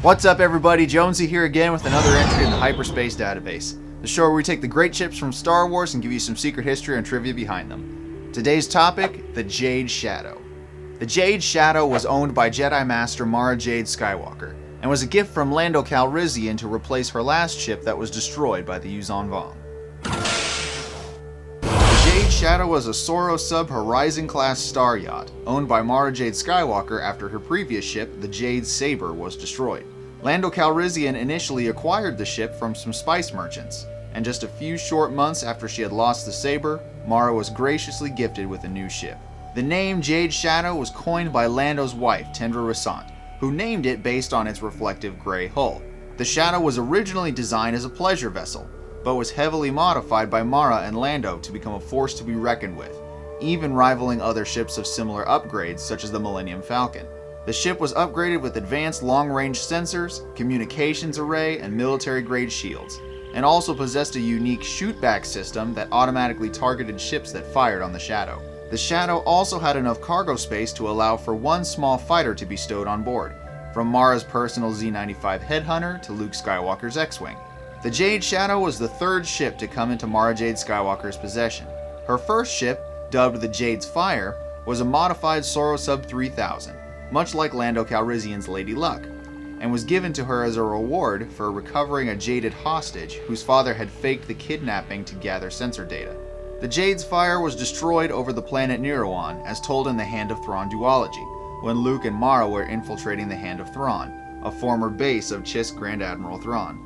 What's up everybody, Jonesy here again with another entry in the Hyperspace Database, the show where we take the great ships from Star Wars and give you some secret history and trivia behind them. Today's topic, the Jade Shadow. The Jade Shadow was owned by Jedi Master Mara Jade Skywalker, and was a gift from Lando Calrissian to replace her last ship that was destroyed by the Yuuzhan Vong. The Jade Shadow was a Soro Sub Horizon-class star yacht, owned by Mara Jade Skywalker after her previous ship, the Jade Saber, was destroyed. Lando Calrissian initially acquired the ship from some spice merchants, and just a few short months after she had lost the Saber, Mara was graciously gifted with a new ship. The name Jade Shadow was coined by Lando's wife, Tendra Rasant, who named it based on its reflective gray hull. The Shadow was originally designed as a pleasure vessel, but was heavily modified by Mara and Lando to become a force to be reckoned with, even rivaling other ships of similar upgrades such as the Millennium Falcon. The ship was upgraded with advanced long-range sensors, communications array, and military-grade shields, and also possessed a unique shoot-back system that automatically targeted ships that fired on the Shadow. The Shadow also had enough cargo space to allow for one small fighter to be stowed on board, from Mara's personal Z-95 Headhunter to Luke Skywalker's X-Wing. The Jade Shadow was the third ship to come into Mara Jade Skywalker's possession. Her first ship, dubbed the Jade's Fire, was a modified Soro Sub 3000, much like Lando Calrissian's Lady Luck, and was given to her as a reward for recovering a jaded hostage whose father had faked the kidnapping to gather sensor data. The Jade's Fire was destroyed over the planet Niruan, as told in the Hand of Thrawn duology, when Luke and Mara were infiltrating the Hand of Thrawn, a former base of Chiss Grand Admiral Thrawn.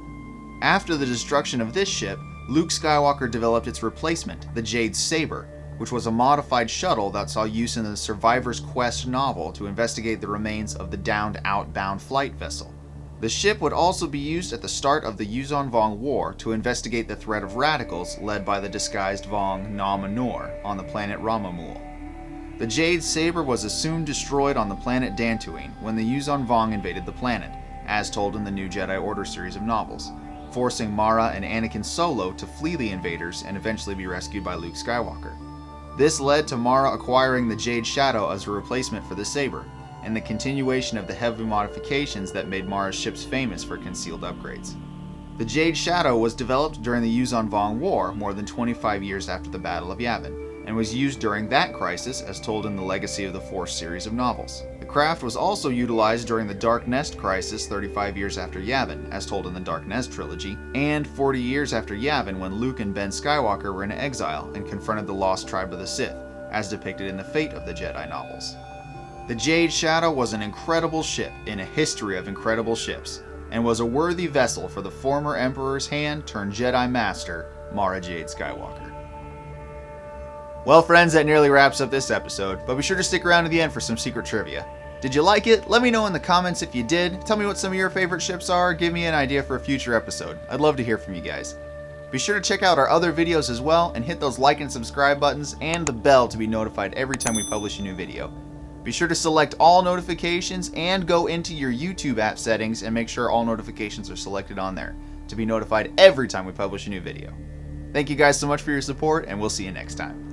After the destruction of this ship, Luke Skywalker developed its replacement, the Jade Saber, which was a modified shuttle that saw use in the Survivor's Quest novel to investigate the remains of the downed outbound flight vessel. The ship would also be used at the start of the Yuuzhan Vong War to investigate the threat of radicals led by the disguised Vong Na Manor on the planet Ramamul. The Jade Saber was soon destroyed on the planet Dantooine when the Yuuzhan Vong invaded the planet, as told in the New Jedi Order series of novels, forcing Mara and Anakin Solo to flee the invaders and eventually be rescued by Luke Skywalker. This led to Mara acquiring the Jade Shadow as a replacement for the Saber, and the continuation of the heavy modifications that made Mara's ships famous for concealed upgrades. The Jade Shadow was developed during the Yuuzhan Vong War more than 25 years after the Battle of Yavin, and was used during that crisis as told in the Legacy of the Force series of novels. The craft was also utilized during the Dark Nest crisis 35 years after Yavin, as told in the Dark Nest trilogy, and 40 years after Yavin when Luke and Ben Skywalker were in exile and confronted the lost tribe of the Sith, as depicted in the Fate of the Jedi novels. The Jade Shadow was an incredible ship in a history of incredible ships, and was a worthy vessel for the former Emperor's hand turned Jedi Master, Mara Jade Skywalker. Well friends, that nearly wraps up this episode, but be sure to stick around to the end for some secret trivia. Did you like it? Let me know in the comments if you did. Tell me what some of your favorite ships are, give me an idea for a future episode. I'd love to hear from you guys. Be sure to check out our other videos as well, and hit those like and subscribe buttons and the bell to be notified every time we publish a new video. Be sure to select all notifications and go into your YouTube app settings and make sure all notifications are selected on there to be notified every time we publish a new video. Thank you guys so much for your support, and we'll see you next time.